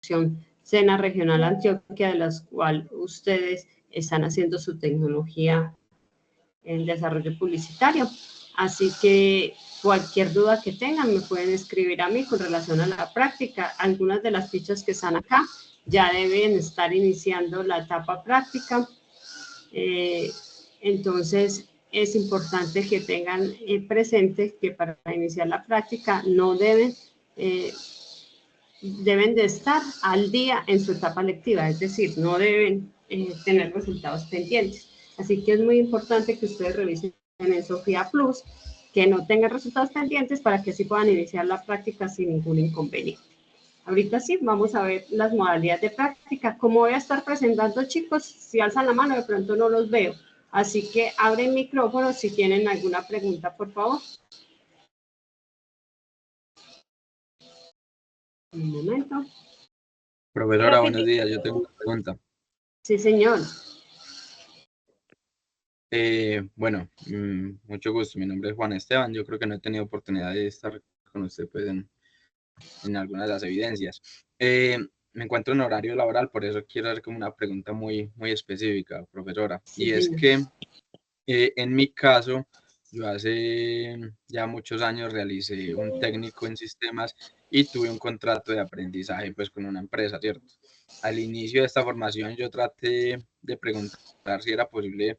Construcción SENA Regional Antioquia, de las cuales ustedes están haciendo su tecnología en desarrollo publicitario. Así que cualquier duda que tengan me pueden escribir a mí con relación a la práctica. Algunas de las fichas que están acá ya deben estar iniciando la etapa práctica. Entonces, es importante que tengan presente que para iniciar la práctica no deben de estar al día en su etapa lectiva, es decir, no deben tener resultados pendientes. Así que es muy importante que ustedes revisen en Sofía Plus, que no tengan resultados pendientes para que así puedan iniciar la práctica sin ningún inconveniente. Ahorita sí, vamos a ver las modalidades de práctica. Como voy a estar presentando, chicos, si alzan la mano, de pronto no los veo. Así que abren micrófono si tienen alguna pregunta, por favor. Un momento. Profesora, buenos días. Yo tengo una pregunta. Sí, señor. Bueno, mucho gusto. Mi nombre es Juan Esteban. Yo creo que no he tenido oportunidad de estar con usted pues, en algunas de las evidencias. Me encuentro en horario laboral, por eso quiero hacer como una pregunta muy específica, profesora. Sí, y es señor. que en mi caso, yo hace ya muchos años realicé un técnico en sistemas y tuve un contrato de aprendizaje pues con una empresa, ¿cierto? Al inicio de esta formación yo traté de preguntar si era posible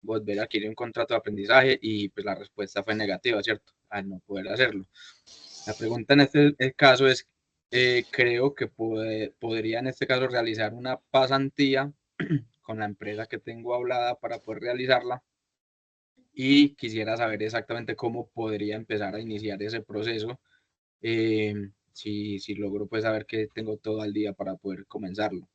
volver a adquirir un contrato de aprendizaje y pues la respuesta fue negativa, ¿cierto? Al no poder hacerlo. La pregunta en este caso es, creo que podría en este caso realizar una pasantía con la empresa que tengo hablada para poder realizarla y quisiera saber exactamente cómo podría empezar a iniciar ese proceso, si logro pues saber que tengo todo el día para poder comenzarlo.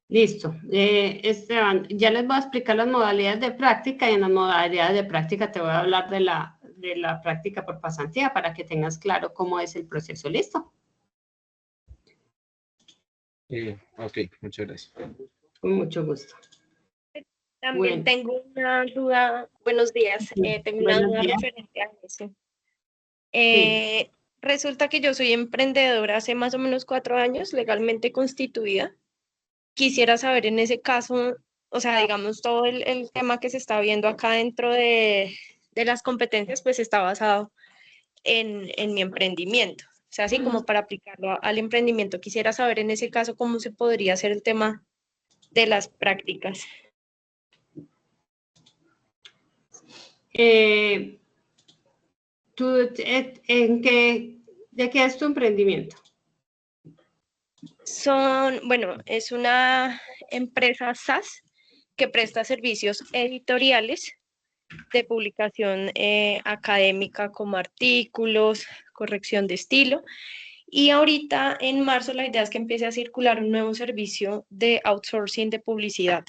Listo. Esteban, ya les voy a explicar las modalidades de práctica y en las modalidades de práctica te voy a hablar de la práctica por pasantía para que tengas claro cómo es el proceso. ¿Listo? Ok, muchas gracias. Con mucho gusto. También tengo una duda, buenos días, tengo una duda referente a eso. Sí. Resulta que yo soy emprendedora hace más o menos 4 años, legalmente constituida. Quisiera saber en ese caso, o sea, digamos, todo el tema que se está viendo acá dentro de las competencias, pues está basado en mi emprendimiento. O sea, así como para aplicarlo al emprendimiento, quisiera saber en ese caso cómo se podría hacer el tema de las prácticas. ¿De qué es tu emprendimiento? Bueno, es una empresa SaaS que presta servicios editoriales de publicación académica como artículos, corrección de estilo. Y ahorita en marzo la idea es que empiece a circular un nuevo servicio de outsourcing de publicidad.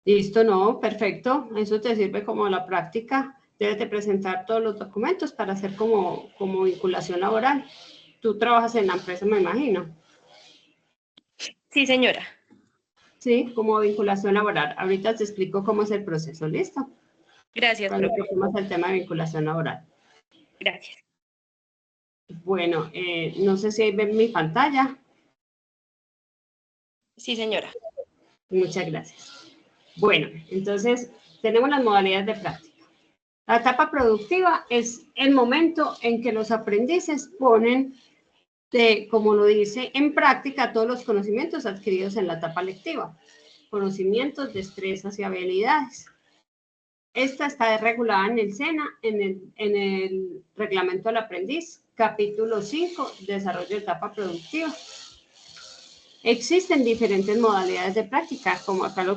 Listo, no, perfecto. Eso te sirve como la práctica. Debes de presentar todos los documentos para hacer como vinculación laboral. Tú trabajas en la empresa, me imagino. Sí, señora. Sí, como vinculación laboral. Ahorita te explico cómo es el proceso, ¿listo? Gracias, Cuando profe. toquemos el tema de vinculación laboral. Gracias. Bueno, no sé si ahí ven mi pantalla. Sí, señora. Muchas gracias. Bueno, entonces tenemos las modalidades de práctica. La etapa productiva es el momento en que los aprendices ponen, como lo dice, en práctica todos los conocimientos adquiridos en la etapa lectiva. Conocimientos, destrezas y habilidades. Esta está regulada en el SENA, en el Reglamento del Aprendiz, capítulo 5, Desarrollo de etapa productiva. Existen diferentes modalidades de práctica, como acá lo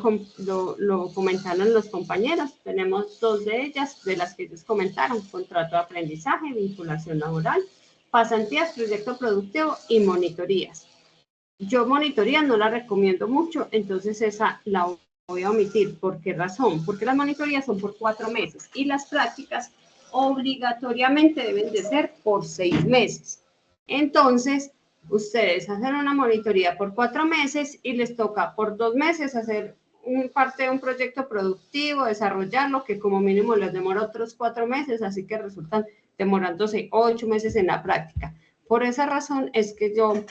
comentaron los compañeros. Tenemos 2 de ellas, de las que ellos comentaron: contrato de aprendizaje, vinculación laboral, pasantías, proyecto productivo y monitorías. Yo monitorías no la recomiendo mucho, entonces esa la voy a omitir. ¿Por qué razón? Porque las monitorías son por 4 meses y las prácticas obligatoriamente deben de ser por 6 meses. Entonces, ustedes hacen una monitoría por 4 meses y les toca por 2 meses hacer parte de un proyecto productivo, desarrollarlo, que como mínimo les demora otros 4 meses, así que resultan demorándose 8 meses en la práctica. Por esa razón es que yo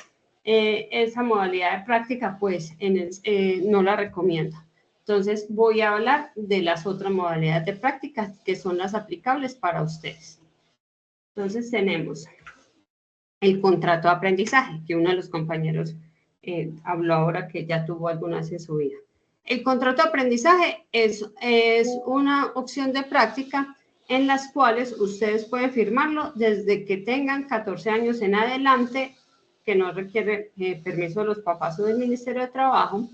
esa modalidad de práctica pues no la recomiendo. Entonces voy a hablar de las otras modalidades de práctica que son las aplicables para ustedes. Entonces tenemos el contrato de aprendizaje, que uno de los compañeros habló ahora que ya tuvo algunas en su vida. El contrato de aprendizaje es una opción de práctica en las cuales ustedes pueden firmarlo desde que tengan 14 años en adelante, que no requiere permiso de los papás o del Ministerio de Trabajo.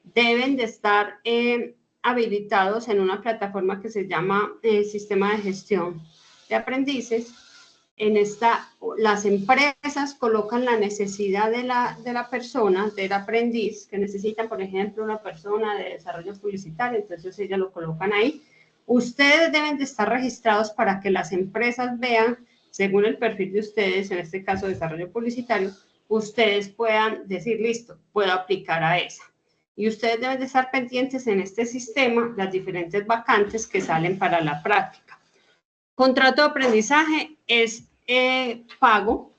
Deben de estar habilitados en una plataforma que se llama Sistema de Gestión de Aprendices. En esta, las empresas colocan la necesidad de la persona, del aprendiz, que necesitan, por ejemplo, una persona de desarrollo publicitario, entonces ellas lo colocan ahí. Ustedes deben de estar registrados para que las empresas vean, según el perfil de ustedes, en este caso desarrollo publicitario, ustedes puedan decir, listo, puedo aplicar a esa. Y ustedes deben de estar pendientes en este sistema las diferentes vacantes que salen para la práctica. Contrato de aprendizaje es pago,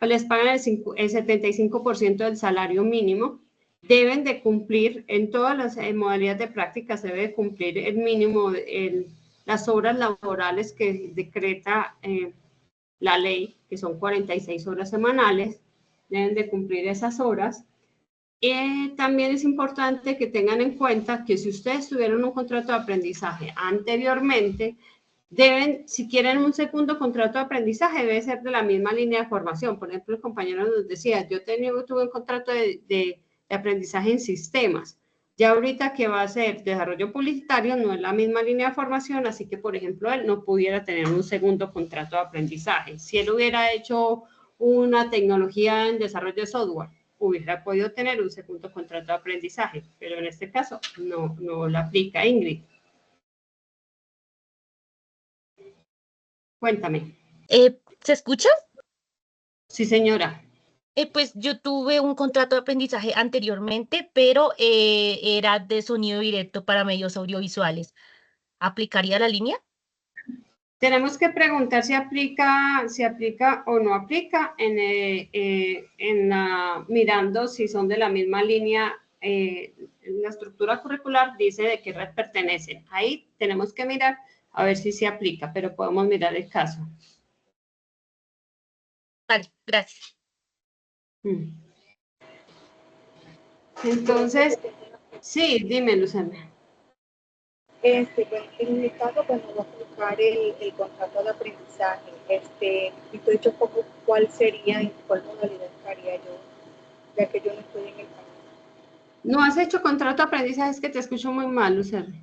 les pagan el 75% del salario mínimo. Deben de cumplir, en todas las modalidades de práctica se debe cumplir el mínimo, las horas laborales que decreta la ley, que son 46 horas semanales, deben de cumplir esas horas. También es importante que tengan en cuenta que si ustedes tuvieron un contrato de aprendizaje anteriormente, deben, si quieren un segundo contrato de aprendizaje, debe ser de la misma línea de formación. Por ejemplo, el compañero nos decía, yo tuve un contrato de aprendizaje en sistemas. Ya ahorita que va a ser desarrollo publicitario, no es la misma línea de formación, así que, por ejemplo, él no pudiera tener un segundo contrato de aprendizaje. Si él hubiera hecho una tecnología en desarrollo de software, hubiera podido tener un segundo contrato de aprendizaje, pero en este caso no lo aplica. Ingrid. Cuéntame. ¿Se escucha? Sí, señora. Pues yo tuve un contrato de aprendizaje anteriormente, pero era de sonido directo para medios audiovisuales. ¿Aplicaría la línea? Tenemos que preguntar si aplica o no aplica mirando si son de la misma línea. La estructura curricular dice de qué red pertenecen. Ahí tenemos que mirar a ver si se aplica, pero podemos mirar el caso. Vale, gracias. Entonces, sí, dime, Luzana. Pues, en mi caso, pues no voy a aplicar el contrato de aprendizaje. Y tú dicho cuál sería, en cuál modalidad estaría yo, ya que yo no estoy en el país. ¿No has hecho contrato de aprendizaje? Es que te escucho muy mal, Luzana.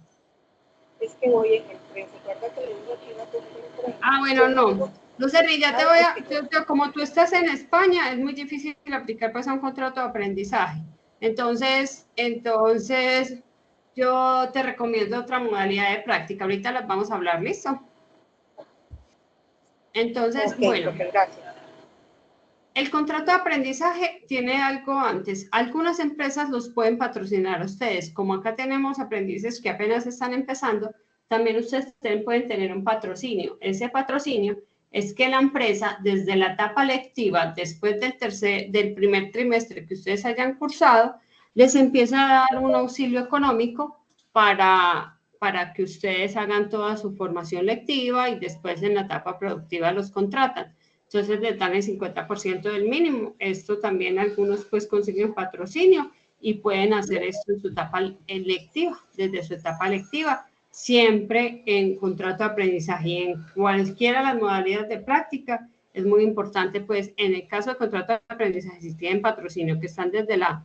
Es que voy en el tren. ¿Recuerda que le digo que iba a poner el tren? Ah, bueno, no. Lucerri, ya te voy a... Como tú estás en España, es muy difícil aplicar pues a un contrato de aprendizaje. Entonces, yo te recomiendo otra modalidad de práctica. Ahorita las vamos a hablar, ¿listo? Entonces, bueno. Gracias. El contrato de aprendizaje tiene algo antes. Algunas empresas los pueden patrocinar a ustedes. Como acá tenemos aprendices que apenas están empezando, también ustedes pueden tener un patrocinio. Ese patrocinio es que la empresa, desde la etapa lectiva, después del primer trimestre que ustedes hayan cursado, les empieza a dar un auxilio económico para que ustedes hagan toda su formación lectiva y después en la etapa productiva los contratan. Entonces les dan el 50% del mínimo. Esto también algunos pues consiguen patrocinio y pueden hacer esto en su etapa lectiva, desde su etapa lectiva, siempre en contrato de aprendizaje y en cualquiera de las modalidades de práctica. Es muy importante pues en el caso de contrato de aprendizaje, si tienen patrocinio que están desde la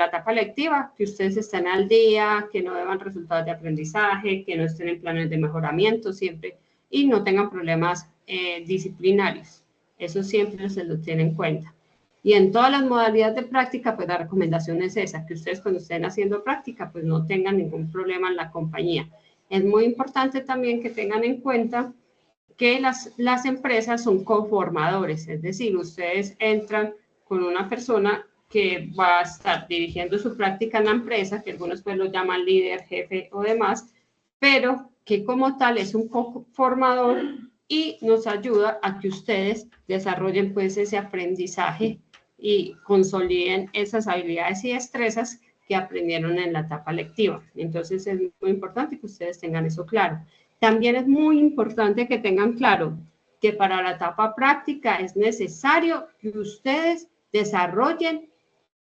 etapa lectiva, que ustedes estén al día, que no deban resultados de aprendizaje, que no estén en planes de mejoramiento siempre y no tengan problemas disciplinarios. Eso siempre se lo tienen en cuenta. Y en todas las modalidades de práctica, pues la recomendación es esa, que ustedes cuando estén haciendo práctica, pues no tengan ningún problema en la compañía. Es muy importante también que tengan en cuenta que las empresas son coformadores, es decir, ustedes entran con una persona que va a estar dirigiendo su práctica en la empresa, que algunos pues lo llaman líder, jefe o demás, pero que como tal es un coformador y nos ayuda a que ustedes desarrollen pues ese aprendizaje y consoliden esas habilidades y destrezas que aprendieron en la etapa lectiva. Entonces es muy importante que ustedes tengan eso claro. También es muy importante que tengan claro que para la etapa práctica es necesario que ustedes desarrollen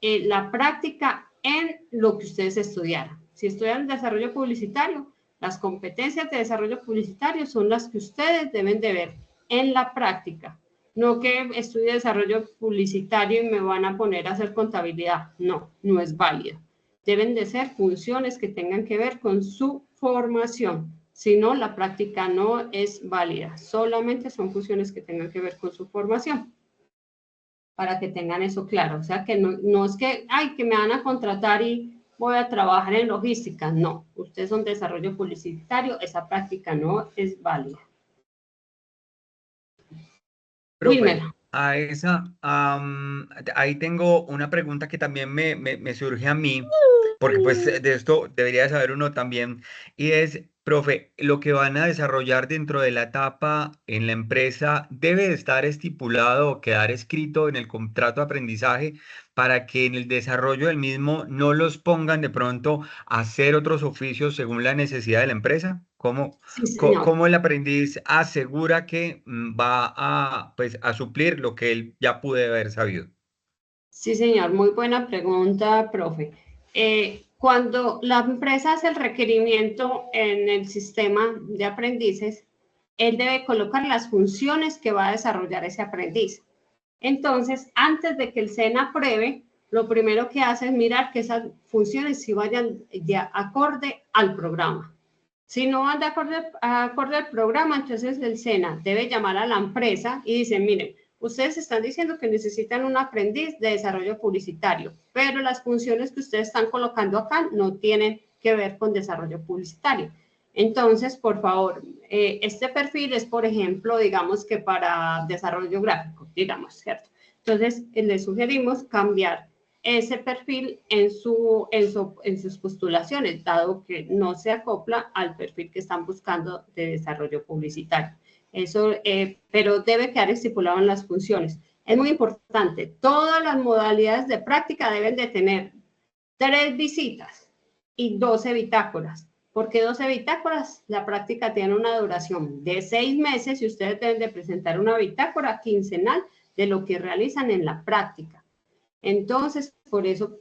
la práctica en lo que ustedes estudiaron. Si estudian desarrollo publicitario, las competencias de desarrollo publicitario son las que ustedes deben de ver en la práctica. No que estudie desarrollo publicitario y me van a poner a hacer contabilidad. No, no es válido. Deben de ser funciones que tengan que ver con su formación. Si no, la práctica no es válida. Solamente son funciones que tengan que ver con su formación. Para que tengan eso claro. O sea, que no es que, ay, que me van a contratar y voy a trabajar en logística. No, ustedes son desarrollo publicitario, esa práctica no es válida. Profe, a esa, ahí tengo una pregunta que también me surge a mí, porque pues de esto debería saber uno también, y es, profe, lo que van a desarrollar dentro de la etapa en la empresa debe de estar estipulado o quedar escrito en el contrato de aprendizaje para que en el desarrollo del mismo no los pongan de pronto a hacer otros oficios según la necesidad de la empresa. Sí, ¿Cómo el aprendiz asegura que va a, pues, a suplir lo que él ya pude haber sabido? Sí, señor, muy buena pregunta, profe. Cuando la empresa hace el requerimiento en el sistema de aprendices, él debe colocar las funciones que va a desarrollar ese aprendiz. Entonces, antes de que el SENA apruebe, lo primero que hace es mirar que esas funciones sí vayan de acorde al programa. Si no van de acorde al programa, entonces el SENA debe llamar a la empresa y dice, miren, ustedes están diciendo que necesitan un aprendiz de desarrollo publicitario, pero las funciones que ustedes están colocando acá no tienen que ver con desarrollo publicitario. Entonces, por favor, este perfil es, por ejemplo, digamos que para desarrollo gráfico, digamos, ¿cierto? Entonces, le sugerimos cambiar ese perfil en sus postulaciones, dado que no se acopla al perfil que están buscando de desarrollo publicitario. Eso, pero debe quedar estipulado en las funciones. Es muy importante, todas las modalidades de práctica deben de tener 3 visitas y 12 bitácoras. ¿Por qué 12 bitácoras? La práctica tiene una duración de 6 meses y ustedes deben de presentar una bitácora quincenal de lo que realizan en la práctica. Entonces, por eso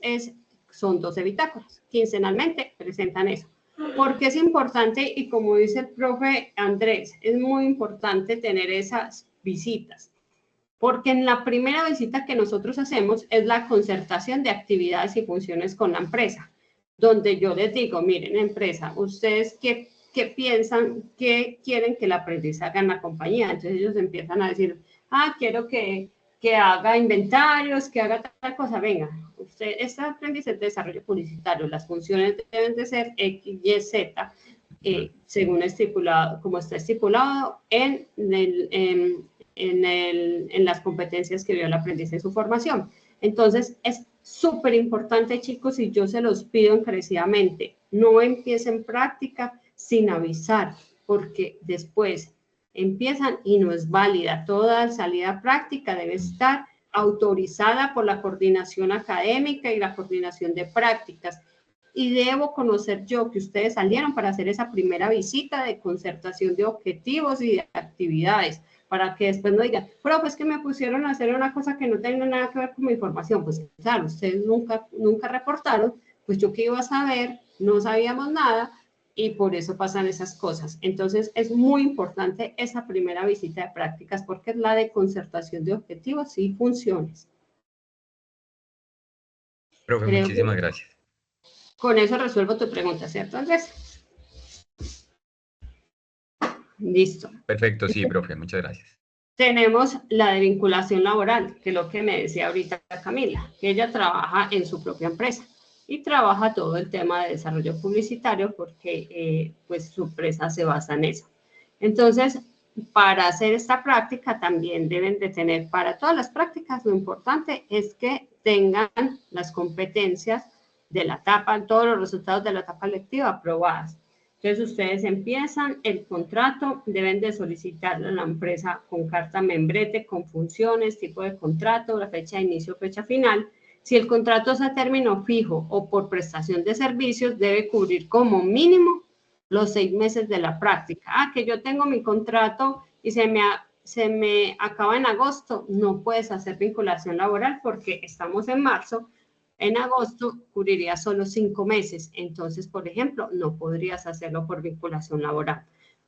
son 12 bitácoras. Quincenalmente presentan eso. Porque es importante, y como dice el profe Andrés, es muy importante tener esas visitas. Porque en la primera visita que nosotros hacemos es la concertación de actividades y funciones con la empresa, donde yo les digo, miren, empresa, ¿ustedes qué piensan, qué quieren que el aprendiz haga en la compañía? Entonces ellos empiezan a decir, quiero que haga inventarios, que haga tal cosa. Venga, usted, este aprendiz es de desarrollo publicitario, las funciones deben de ser X, Y, Z, según estipulado, como está estipulado en las competencias que vio el aprendiz en su formación. Entonces, es súper importante, chicos, y yo se los pido encarecidamente, no empiecen práctica sin avisar, porque después empiezan y no es válida. Toda salida práctica debe estar autorizada por la coordinación académica y la coordinación de prácticas. Y debo conocer yo que ustedes salieron para hacer esa primera visita de concertación de objetivos y de actividades, para que después no digan, pero pues que me pusieron a hacer una cosa que no tenga nada que ver con mi información. Pues claro, ustedes nunca reportaron, pues yo qué iba a saber, no sabíamos nada, y por eso pasan esas cosas. Entonces, es muy importante esa primera visita de prácticas porque es la de concertación de objetivos y funciones. Profe, muchísimas gracias. Con eso resuelvo tu pregunta, ¿cierto, Andrés? Listo. Perfecto, sí, profe, muchas gracias. Tenemos la de vinculación laboral, que es lo que me decía ahorita Camila, que ella trabaja en su propia empresa y trabaja todo el tema de desarrollo publicitario porque pues su empresa se basa en eso. Entonces, para hacer esta práctica también deben de tener, para todas las prácticas, lo importante es que tengan las competencias de la etapa, todos los resultados de la etapa lectiva aprobadas. Entonces, ustedes empiezan el contrato, deben de solicitarlo a la empresa con carta membrete, con funciones, tipo de contrato, la fecha de inicio, fecha final. Si el contrato es a término fijo o por prestación de servicios, debe cubrir como mínimo los 6 meses de la práctica. Que yo tengo mi contrato y se me acaba en agosto, no puedes hacer vinculación laboral porque estamos en marzo. En agosto cubriría solo 5 meses. Entonces, por ejemplo, no podrías hacerlo por vinculación laboral.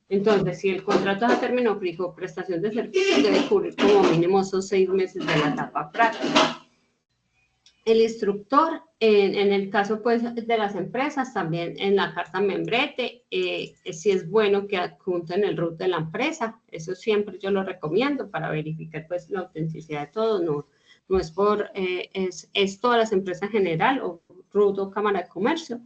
Entonces, si el contrato es a término fijo o prestación de servicios, debe cubrir como mínimo esos 6 meses de la etapa práctica. El instructor, en el caso pues, de las empresas, también en la carta membrete, sí es bueno que adjunten el RUT de la empresa. Eso siempre yo lo recomiendo para verificar pues, la autenticidad de todo. No es por, es todas las empresas en general, o RUT o Cámara de Comercio,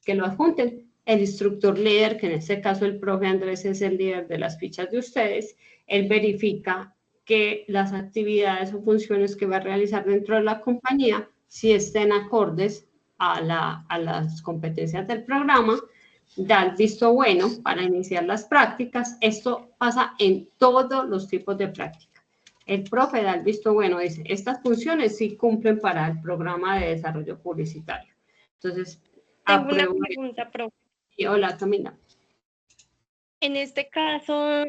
que lo adjunten. El instructor líder, que en este caso el profe Andrés es el líder de las fichas de ustedes, él verifica que las actividades o funciones que va a realizar dentro de la compañía si estén acordes a las competencias del programa, da el visto bueno para iniciar las prácticas. Esto pasa en todos los tipos de práctica. El profe da el visto bueno, dice, estas funciones sí cumplen para el programa de desarrollo publicitario. Entonces, tengo una pregunta, profe. Hola, Camila. En este caso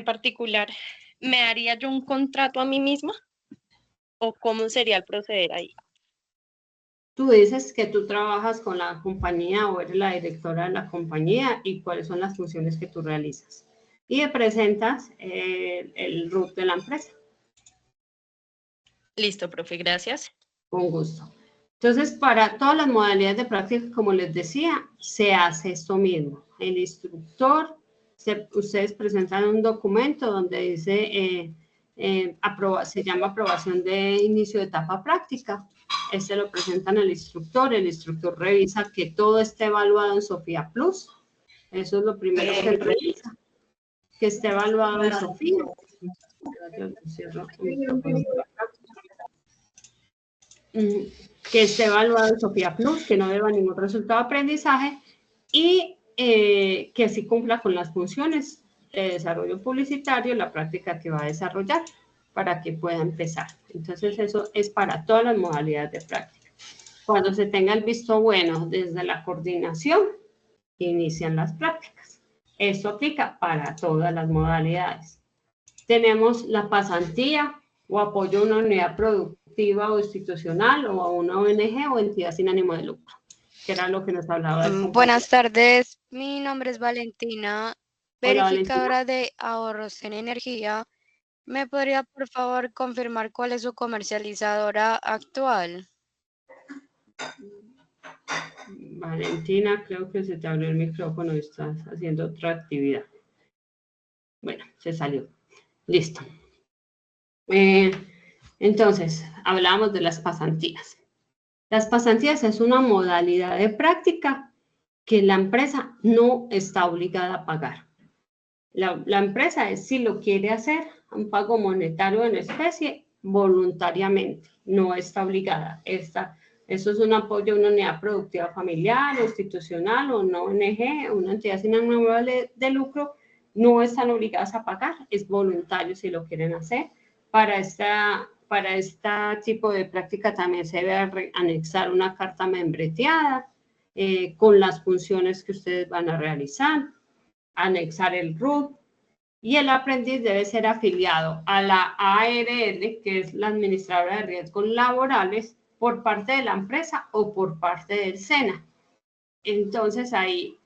particular, ¿me haría yo un contrato a mí misma? ¿O cómo sería el proceder ahí? Tú dices que tú trabajas con la compañía o eres la directora de la compañía y cuáles son las funciones que tú realizas. Y presentas el RUT de la empresa. Listo, profe, gracias. Con gusto. Entonces, para todas las modalidades de práctica, como les decía, se hace esto mismo. El instructor, ustedes presentan un documento donde dice, se llama aprobación de inicio de etapa práctica. Este lo presentan al instructor. El instructor revisa que todo esté evaluado en Sofía Plus. Eso es lo primero que él revisa. Que esté evaluado en Sofía. Que esté evaluado en Sofía Plus, que no deba ningún resultado de aprendizaje y que sí cumpla con las funciones de desarrollo publicitario, la práctica que va a desarrollar para que pueda empezar. Entonces, eso es para todas las modalidades de práctica. Cuando se tenga el visto bueno desde la coordinación, inician las prácticas. Esto aplica para todas las modalidades. Tenemos la pasantía o apoyo a una unidad productiva o institucional o a una ONG o entidad sin ánimo de lucro, que era lo que nos hablaba. Buenas tardes, mi nombre es Valentina, verificadora de ahorros en energía. ¿Me podría, por favor, confirmar cuál es su comercializadora actual? Valentina, creo que se te abrió el micrófono y estás haciendo otra actividad. Bueno, se salió. Listo. Entonces, hablamos de las pasantías. Las pasantías es una modalidad de práctica que la empresa no está obligada a pagar. La empresa, si lo quiere hacer, un pago monetario en especie, voluntariamente, no está obligada. Eso es un apoyo a una unidad productiva familiar o institucional o una ONG, una entidad sin ánimo de lucro, no están obligadas a pagar, es voluntario si lo quieren hacer. Para este tipo de práctica también se debe anexar una carta membreteada con las funciones que ustedes van a realizar, anexar el RUT, y el aprendiz debe ser afiliado a la ARL, que es la Administradora de Riesgos Laborales, por parte de la empresa o por parte del SENA. Entonces, ahí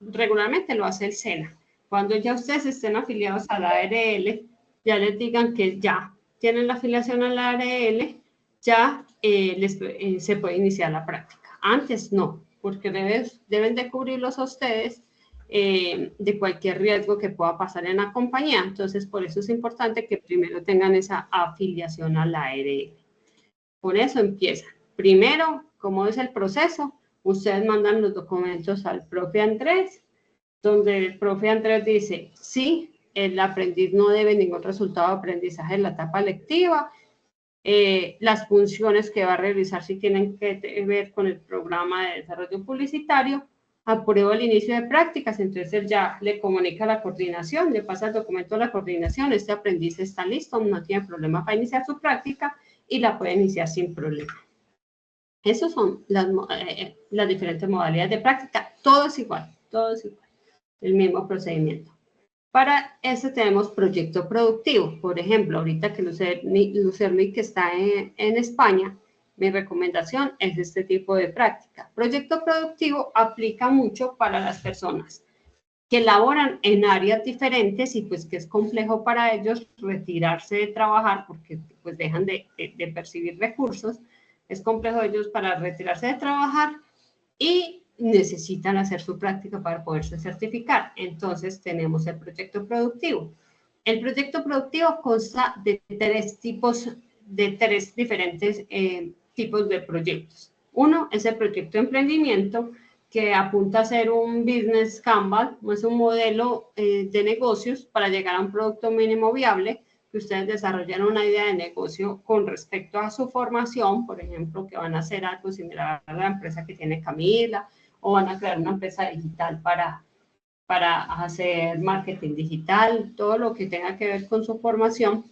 regularmente lo hace el SENA. Cuando ya ustedes estén afiliados a la ARL, ya les digan que ya tienen la afiliación a la ARL, ya se puede iniciar la práctica. Antes no, porque deben de cubrirlos a ustedes de cualquier riesgo que pueda pasar en la compañía. Entonces, por eso es importante que primero tengan esa afiliación a la ARL. Por eso empiezan. Primero, ¿cómo es el proceso? Ustedes mandan los documentos al profe Andrés, donde el profe Andrés dice, sí, el aprendiz no debe ningún resultado de aprendizaje en la etapa lectiva, las funciones que va a realizar si tienen que ver con el programa de desarrollo publicitario, apruebo el inicio de prácticas, entonces él ya le comunica a la coordinación, le pasa el documento a la coordinación, este aprendiz está listo, no tiene problema para iniciar su práctica y la puede iniciar sin problema. Esas son las diferentes modalidades de práctica, todo es igual, el mismo procedimiento. Para eso tenemos proyecto productivo, por ejemplo, ahorita que Lucerni que está en España, mi recomendación es este tipo de práctica. Proyecto productivo aplica mucho para las personas que laboran en áreas diferentes y pues que es complejo para ellos retirarse de trabajar porque pues dejan de percibir recursos. Es complejo ellos para retirarse de trabajar y necesitan hacer su práctica para poderse certificar. Entonces tenemos el proyecto productivo. El proyecto productivo consta de tres diferentes tipos de proyectos. Uno es el proyecto de emprendimiento, que apunta a ser un business canvas, es un modelo de negocios para llegar a un producto mínimo viable, que ustedes desarrollan una idea de negocio con respecto a su formación, por ejemplo, que van a hacer algo similar a la empresa que tiene Camila, o van a crear una empresa digital para hacer marketing digital, todo lo que tenga que ver con su formación.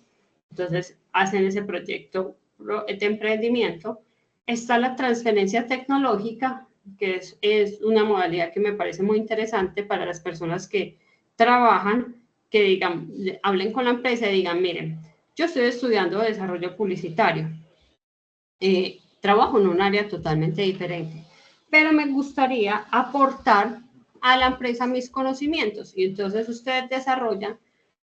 Entonces, hacen ese proyecto de emprendimiento. Está la transferencia tecnológica, que es una modalidad que me parece muy interesante para las personas que trabajan, que digan, hablen con la empresa y digan, miren, yo estoy estudiando desarrollo publicitario, trabajo en un área totalmente diferente, pero me gustaría aportar a la empresa mis conocimientos, y entonces ustedes desarrollan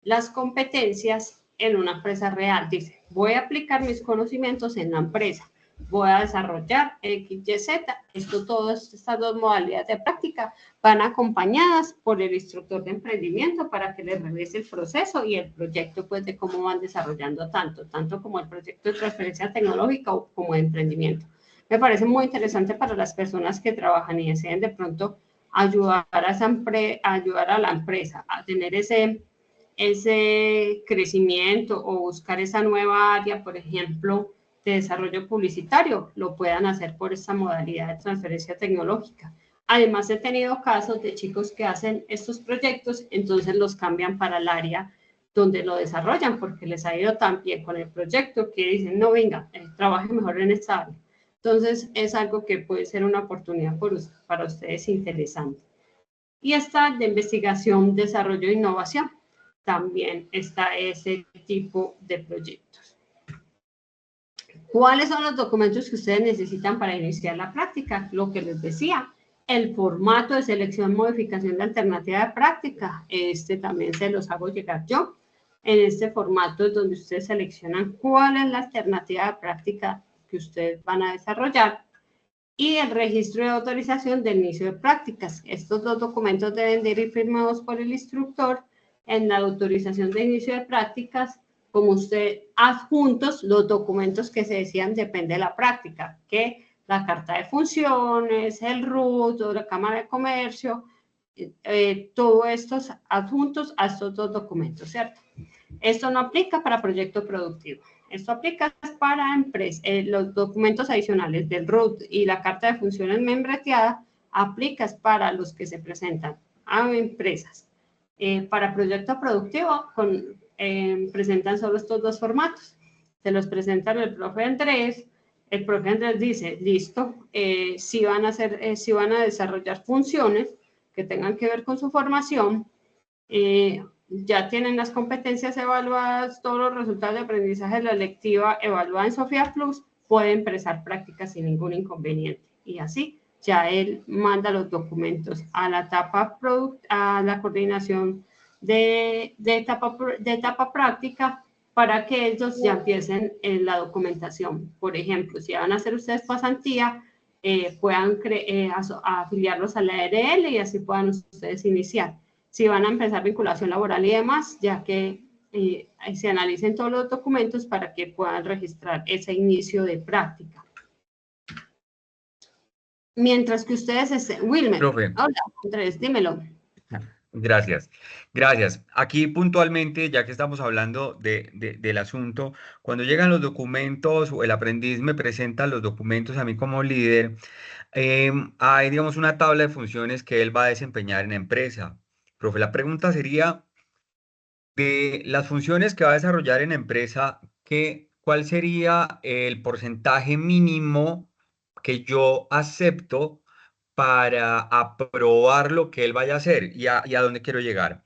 las competencias en una empresa real. Dice, voy a aplicar mis conocimientos en la empresa, voy a desarrollar XYZ. Todas estas dos modalidades de práctica van acompañadas por el instructor de emprendimiento para que les revise el proceso y el proyecto, pues, de cómo van desarrollando tanto como el proyecto de transferencia tecnológica o como de emprendimiento. Me parece muy interesante para las personas que trabajan y deseen de pronto ayudar a la empresa a tener ese crecimiento o buscar esa nueva área, por ejemplo, de desarrollo publicitario, lo puedan hacer por esta modalidad de transferencia tecnológica. Además, he tenido casos de chicos que hacen estos proyectos, entonces los cambian para el área donde lo desarrollan, porque les ha ido tan bien con el proyecto que dicen, no, venga, trabaje mejor en esta área. Entonces, es algo que puede ser una oportunidad para ustedes interesante. Y está de investigación, desarrollo e innovación. También está ese tipo de proyectos. ¿Cuáles son los documentos que ustedes necesitan para iniciar la práctica? Lo que les decía, el formato de selección, modificación de alternativa de práctica. También se los hago llegar yo. En este formato es donde ustedes seleccionan cuál es la alternativa de práctica que ustedes van a desarrollar y el registro de autorización de inicio de prácticas. Estos dos documentos deben de ir firmados por el instructor en la autorización de inicio de prácticas. Como usted, adjuntos los documentos que se decían depende de la práctica, que la carta de funciones, el RUT, la Cámara de Comercio, todos estos adjuntos a estos dos documentos, ¿cierto? Esto no aplica para proyecto productivo. Esto aplica para empresas. Los documentos adicionales del RUT y la carta de funciones membreteada aplicas para los que se presentan a empresas. Para proyecto productivo presentan solo estos dos formatos. Se los presentan el profe Andrés. El profe Andrés dice, listo, si van a desarrollar funciones que tengan que ver con su formación, ya tienen las competencias evaluadas, todos los resultados de aprendizaje de la lectiva evaluada en Sofía Plus, pueden empezar prácticas sin ningún inconveniente. Y así, ya él manda los documentos a la coordinación de etapa práctica para que ellos ya empiecen en la documentación. Por ejemplo, si van a hacer ustedes pasantía, puedan afiliarlos a la ARL y así puedan ustedes iniciar. Si van a empezar vinculación laboral y demás, ya que se analicen todos los documentos para que puedan registrar ese inicio de práctica. Mientras que ustedes estén... Wilmer, profe. hola, Andrés, dímelo. Gracias, gracias. Aquí puntualmente, ya que estamos hablando del asunto, cuando llegan los documentos o el aprendiz me presenta los documentos a mí como líder, hay, digamos, una tabla de funciones que él va a desempeñar en la empresa. Profe, la pregunta sería, de las funciones que va a desarrollar en la empresa, ¿cuál sería el porcentaje mínimo que yo acepto para aprobar lo que él vaya a hacer y a dónde quiero llegar?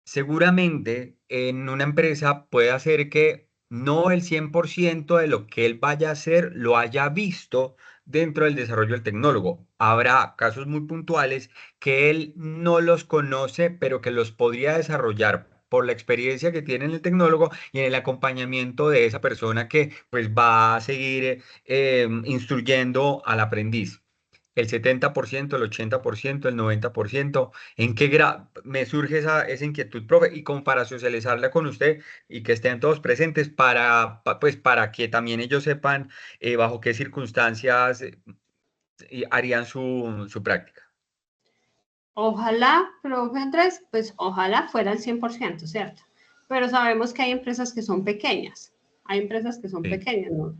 Seguramente en una empresa puede hacer que no el 100% de lo que él vaya a hacer lo haya visto dentro del desarrollo del tecnólogo. Habrá casos muy puntuales que él no los conoce, pero que los podría desarrollar por la experiencia que tiene en el tecnólogo y en el acompañamiento de esa persona que pues va a seguir instruyendo al aprendiz. El 70%, el 80%, el 90%. ¿En qué grado me surge esa inquietud, profe? Y como para socializarla con usted y que estén todos presentes pues, para que también ellos sepan bajo qué circunstancias harían su práctica. Ojalá, profe Andrés, pues ojalá fuera el 100%, ¿cierto? Pero sabemos que hay empresas que son pequeñas, hay empresas que son Sí. pequeñas, ¿no?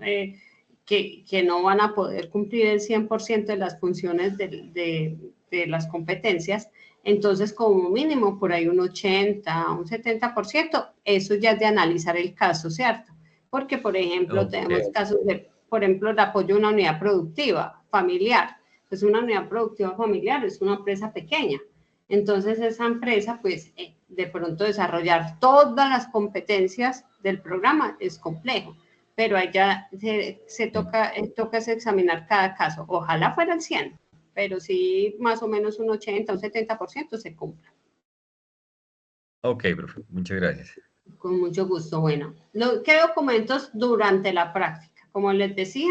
Que no van a poder cumplir el 100% de las funciones de las competencias, entonces como mínimo por ahí un 80, un 70%, eso ya es de analizar el caso, ¿cierto? Porque, por ejemplo, tenemos casos de, por ejemplo, el apoyo a una unidad productiva familiar. Pues una unidad productiva familiar es una empresa pequeña. Entonces esa empresa, pues de pronto desarrollar todas las competencias del programa es complejo, pero ahí ya se toca examinar cada caso. Ojalá fuera el 100, pero sí más o menos un 80, un 70% se cumpla. Ok, profe, muchas gracias. Con mucho gusto. Bueno, ¿qué documentos durante la práctica? Como les decía,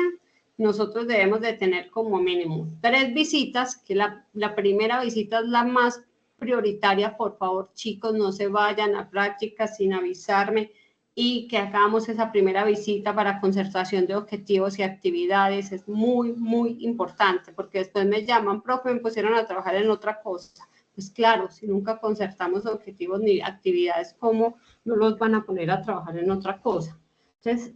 nosotros debemos de tener como mínimo 3 visitas, que la primera visita es la más prioritaria. Por favor, chicos, no se vayan a práctica sin avisarme y que hagamos esa primera visita para concertación de objetivos y actividades. Es muy, muy importante porque después me llaman, profe, me pusieron a trabajar en otra cosa. Pues claro, si nunca concertamos objetivos ni actividades, ¿cómo no los van a poner a trabajar en otra cosa? Entonces,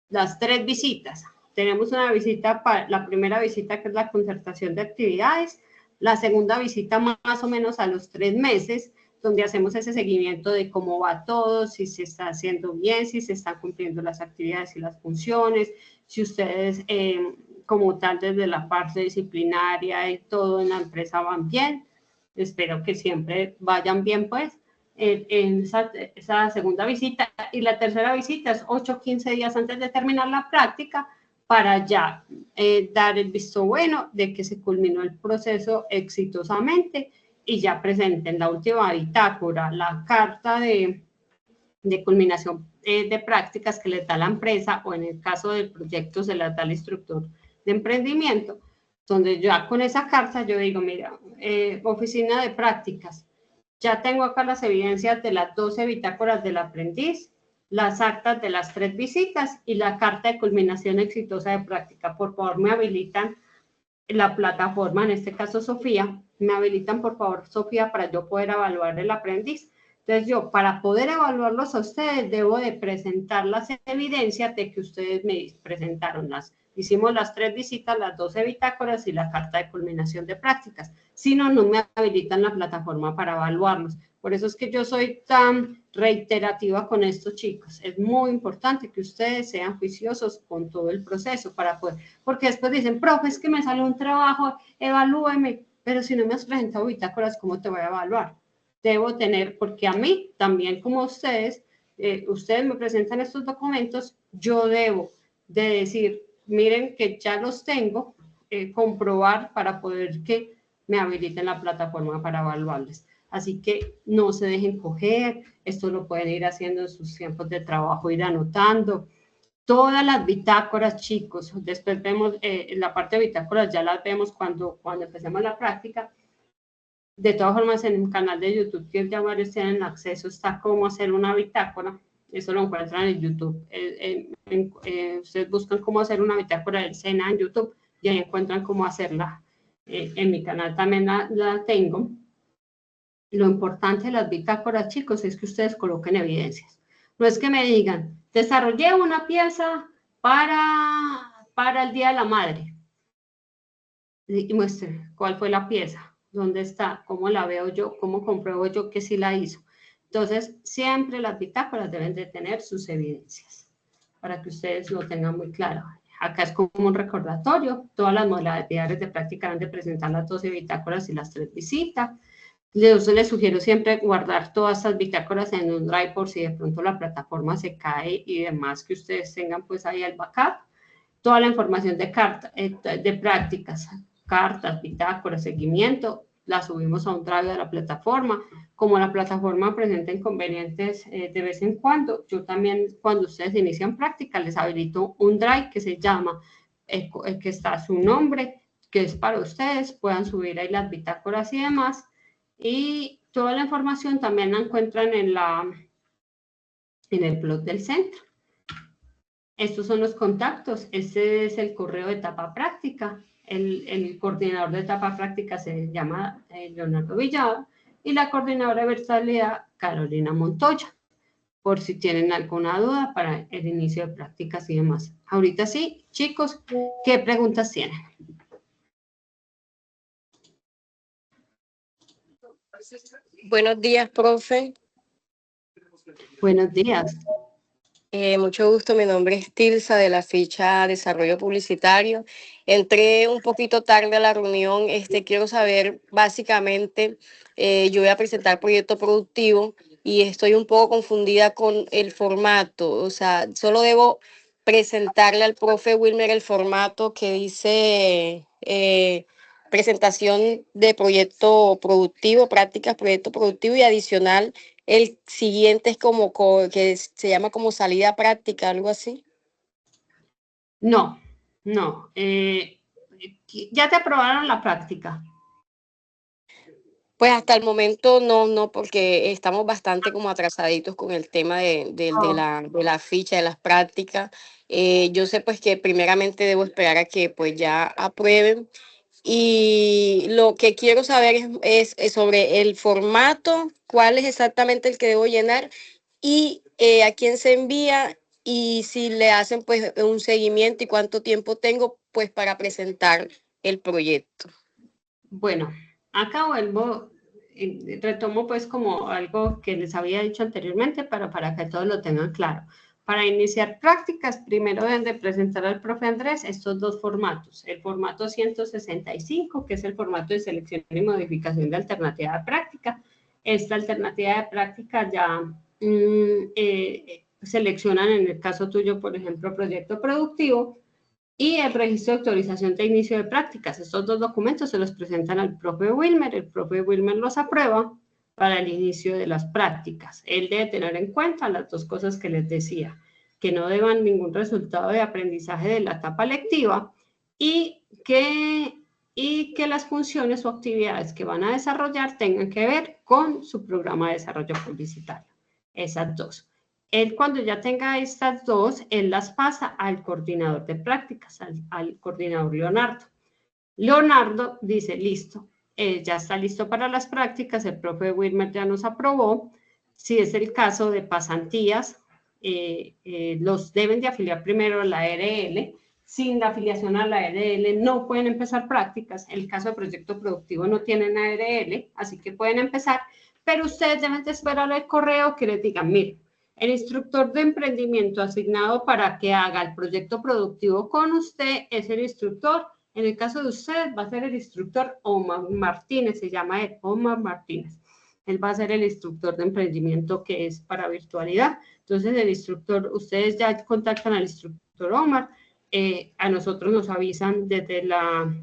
las 3 visitas. Tenemos una visita, la primera visita que es la concertación de actividades, la segunda visita más o menos a los 3 meses, donde hacemos ese seguimiento de cómo va todo, si se está haciendo bien, si se están cumpliendo las actividades y las funciones, si ustedes como tal desde la parte disciplinaria y todo en la empresa van bien. Espero que siempre vayan bien, pues, en esa segunda visita. Y la tercera visita es 8 o 15 días antes de terminar la práctica para ya dar el visto bueno de que se culminó el proceso exitosamente y ya presenten la última bitácora, la carta de culminación de prácticas que le da la empresa o en el caso del proyecto se la da el instructor de emprendimiento, donde ya con esa carta yo digo, mira, oficina de prácticas, ya tengo acá las evidencias de las 12 bitácoras del aprendiz, las actas de las 3 visitas y la carta de culminación exitosa de práctica. Por favor, me habilitan la plataforma, en este caso Sofía, me habilitan por favor Sofía para yo poder evaluar el aprendiz. Entonces yo, para poder evaluarlos a ustedes, debo de presentar las evidencias de que ustedes me presentaron. Hicimos las 3 visitas, las 12 bitácoras y la carta de culminación de prácticas. Si no, no me habilitan la plataforma para evaluarlos. Por eso es que yo soy tan reiterativa con estos chicos. Es muy importante que ustedes sean juiciosos con todo el proceso para poder, porque después dicen, profe, es que me salió un trabajo, evalúeme, pero si no me has presentado bitácoras, ¿cómo te voy a evaluar? Debo tener, porque a mí, también como ustedes, ustedes me presentan estos documentos, yo debo de decir, miren que ya los tengo, comprobar para poder que me habiliten la plataforma para evaluarles. Así que no se dejen coger, esto lo pueden ir haciendo en sus tiempos de trabajo, ir anotando. Todas las bitácoras, chicos, después vemos la parte de bitácoras, ya las vemos cuando empecemos la práctica. De todas formas, en el canal de YouTube, que ya varios tienen acceso, está cómo hacer una bitácora. Eso lo encuentran en YouTube. Ustedes buscan cómo hacer una bitácora del SENA en YouTube y ahí encuentran cómo hacerla. En mi canal también la tengo. lo importante de las bitácoras, chicos, es que ustedes coloquen evidencias. No es que me digan, desarrollé una pieza para el Día de la Madre. Y muestre cuál fue la pieza, dónde está, cómo la veo yo, cómo compruebo yo que sí la hizo. Entonces, siempre las bitácoras deben de tener sus evidencias, para que ustedes lo tengan muy claro. Acá es como un recordatorio, todas las modalidades de práctica han de presentar las 12 bitácoras y las 3 visitas. Yo les sugiero siempre guardar todas estas bitácoras en un drive por si de pronto la plataforma se cae y demás, que ustedes tengan pues ahí el backup. Toda la información de prácticas, cartas, bitácoras, seguimiento, la subimos a un drive de la plataforma. Como la plataforma presenta inconvenientes de vez en cuando, yo también cuando ustedes inician práctica les habilito un drive que se llama, que está su nombre, que es para ustedes, puedan subir ahí las bitácoras y demás. Y toda la información también la encuentran en el blog del centro. Estos son los contactos. Este es el correo de etapa práctica. El coordinador de etapa práctica se llama Leonardo Villada y la coordinadora de virtualidad Carolina Montoya, por si tienen alguna duda para el inicio de prácticas y demás. Ahorita sí, chicos, ¿qué preguntas tienen? Buenos días, profe. Buenos días. Mucho gusto, mi nombre es Tilsa de la ficha Desarrollo Publicitario. Entré un poquito tarde a la reunión. Quiero saber, básicamente, yo voy a presentar proyecto productivo y estoy un poco confundida con el formato. O sea, solo debo presentarle al profe Wilmer el formato que dice presentación de proyecto productivo, prácticas, proyecto productivo y adicional. El siguiente es como que se llama como salida práctica, algo así. No. ¿Ya te aprobaron la práctica? Pues hasta el momento no, porque estamos bastante como atrasaditos con el tema de la ficha, de las prácticas. Yo sé pues que primeramente debo esperar a que pues ya aprueben. Y lo que quiero saber es sobre el formato, cuál es exactamente el que debo llenar y a quién se envía y si le hacen pues un seguimiento y cuánto tiempo tengo pues para presentar el proyecto. Bueno, acá vuelvo, retomo pues como algo que les había dicho anteriormente para que todos lo tengan claro. Para iniciar prácticas, primero deben de presentar al profe Andrés estos dos formatos. El formato 165, que es el formato de selección y modificación de alternativa de práctica. Esta alternativa de práctica ya seleccionan en el caso tuyo, por ejemplo, proyecto productivo y el registro de autorización de inicio de prácticas. Estos dos documentos se los presentan al profe Wilmer, el profe Wilmer los aprueba para el inicio de las prácticas. Él debe tener en cuenta las dos cosas que les decía, que no deban ningún resultado de aprendizaje de la etapa lectiva y que las funciones o actividades que van a desarrollar tengan que ver con su programa de desarrollo publicitario. Esas dos. Él cuando ya tenga estas dos, él las pasa al coordinador de prácticas, al coordinador Leonardo. Leonardo dice, listo, ya está listo para las prácticas, el profe Wilmer ya nos aprobó. Si es el caso de pasantías, los deben de afiliar primero a la ARL. Sin la afiliación a la ARL no pueden empezar prácticas. En el caso de proyecto productivo no tienen ARL, así que pueden empezar, pero ustedes deben de esperar el correo que les digan, miren, el instructor de emprendimiento asignado para que haga el proyecto productivo con usted es el instructor. En el caso de usted va a ser el instructor Omar Martínez, se llama él, Omar Martínez. Él va a ser el instructor de emprendimiento que es para virtualidad. Entonces el instructor, ustedes ya contactan al instructor Omar, a nosotros nos avisan desde la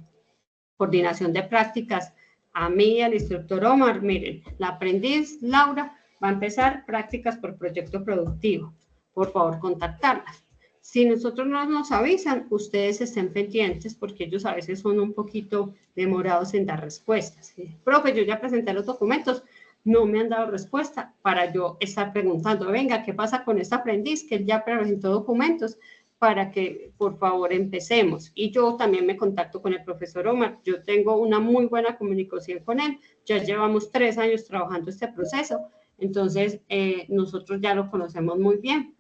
coordinación de prácticas, a mí y al instructor Omar, miren, la aprendiz Laura va a empezar prácticas por proyecto productivo. Por favor, contactarlas. Si nosotros no nos avisan, ustedes estén pendientes porque ellos a veces son un poquito demorados en dar respuestas. Profe, yo ya presenté los documentos, no me han dado respuesta para yo estar preguntando, venga, ¿qué pasa con este aprendiz que él ya presentó documentos? para que por favor empecemos. Y yo también me contacto con el profesor Omar, yo tengo una muy buena comunicación con él, ya llevamos 3 años trabajando este proceso, entonces nosotros ya lo conocemos muy bien.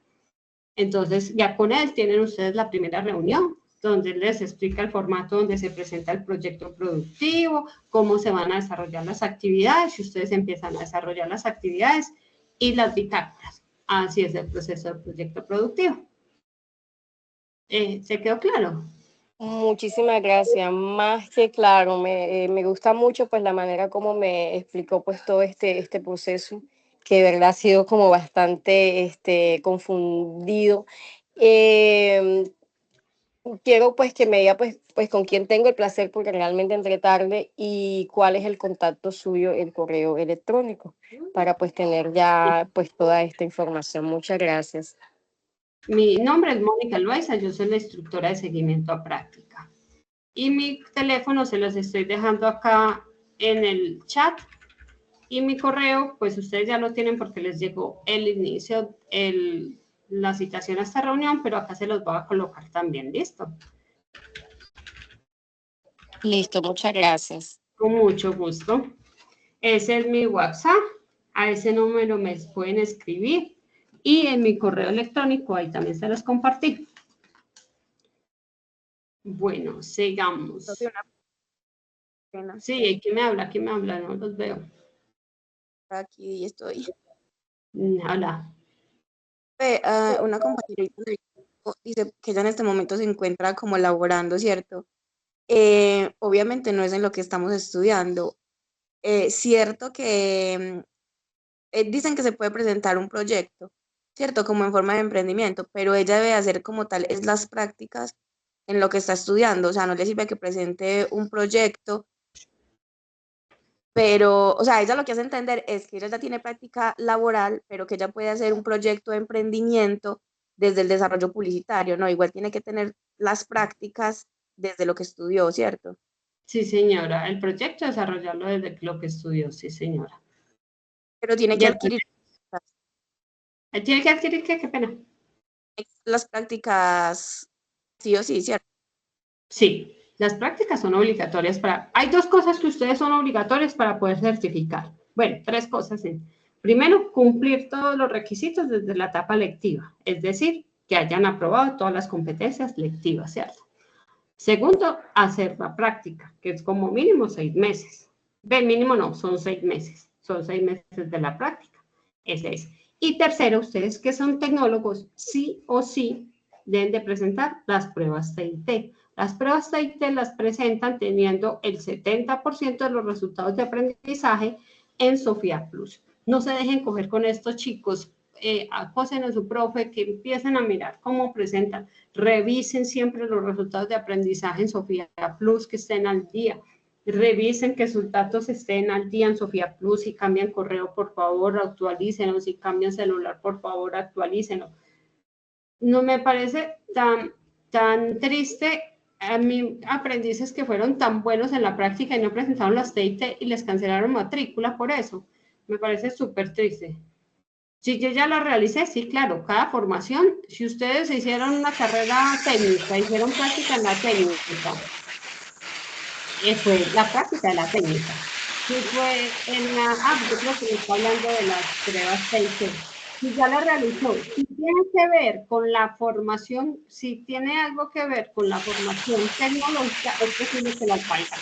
Entonces ya con él tienen ustedes la primera reunión, donde les explica el formato donde se presenta el proyecto productivo, cómo se van a desarrollar las actividades, y ustedes empiezan a desarrollar las actividades y las bitácoras. Así es el proceso del proyecto productivo. ¿Se quedó claro? Muchísimas gracias, más que claro, me gusta mucho pues la manera como me explicó pues todo este proceso, que de verdad ha sido como bastante confundido. Quiero pues que me diga pues con quién tengo el placer, porque realmente entré tarde, y cuál es el contacto suyo, el correo electrónico, para pues tener ya pues toda esta información. Muchas gracias. Mi nombre es Mónica Loaiza, yo soy la instructora de seguimiento a práctica. Y mi teléfono se los estoy dejando acá en el chat. Y mi correo, pues ustedes ya lo tienen porque les llegó el inicio, la citación a esta reunión, pero acá se los voy a colocar también, ¿listo? Listo, muchas gracias. Con mucho gusto. Ese es mi WhatsApp, a ese número me pueden escribir. Y en mi correo electrónico, ahí también se los compartí. Bueno, sigamos. Sí, ¿quién me habla? ¿Quién me habla? No los veo. Aquí estoy. Hola. Una compañera dice que ella en este momento se encuentra como laborando, ¿cierto? Obviamente no es en lo que estamos estudiando. Cierto que dicen que se puede presentar un proyecto, ¿cierto? Como en forma de emprendimiento, pero ella debe hacer como tal es las prácticas en lo que está estudiando. O sea, no le sirve que presente un proyecto, pero, o sea, ella lo que hace entender es que ella ya tiene práctica laboral, pero que ella puede hacer un proyecto de emprendimiento desde el desarrollo publicitario, ¿no? Igual tiene que tener las prácticas desde lo que estudió, ¿cierto? Sí, señora. El proyecto desarrollarlo desde lo que estudió, sí, señora. Pero tiene que adquirir. ¿Tiene que adquirir qué? Qué pena. Las prácticas, sí o sí, ¿cierto? Sí, las prácticas son obligatorias para... Hay 2 cosas que ustedes son obligatorias para poder certificar. Bueno, 3 cosas. Primero, cumplir todos los requisitos desde la etapa lectiva, es decir, que hayan aprobado todas las competencias lectivas, ¿cierto? Segundo, hacer la práctica, que es como mínimo 6 meses. Ven, mínimo no, son 6 meses. Son 6 meses de la práctica. Ese es. Y tercero, ustedes que son tecnólogos, sí o sí deben de presentar las pruebas TIT. Las pruebas TIT las presentan teniendo el 70% de los resultados de aprendizaje en Sofía Plus. No se dejen coger con estos chicos, acosen a su profe, que empiecen a mirar cómo presentan. Revisen siempre los resultados de aprendizaje en Sofía Plus, que estén al día. Revisen que sus datos estén al día en Sofía Plus. Si cambian correo, por favor, actualícenlo. Si cambian celular, por favor, actualícenlo. No me parece tan triste a mí, aprendices que fueron tan buenos en la práctica y no presentaron las TIT y les cancelaron matrícula por eso. Me parece súper triste. Si yo ya la realicé, sí, claro, cada formación, si ustedes hicieron una carrera técnica, hicieron práctica en la técnica, fue la práctica de la técnica. Si fue en la, yo creo que me está hablando de las pruebas TIC. Si ya la realizó, si tiene que ver con la formación, si tiene algo que ver con la formación tecnológica, es posible que las valga.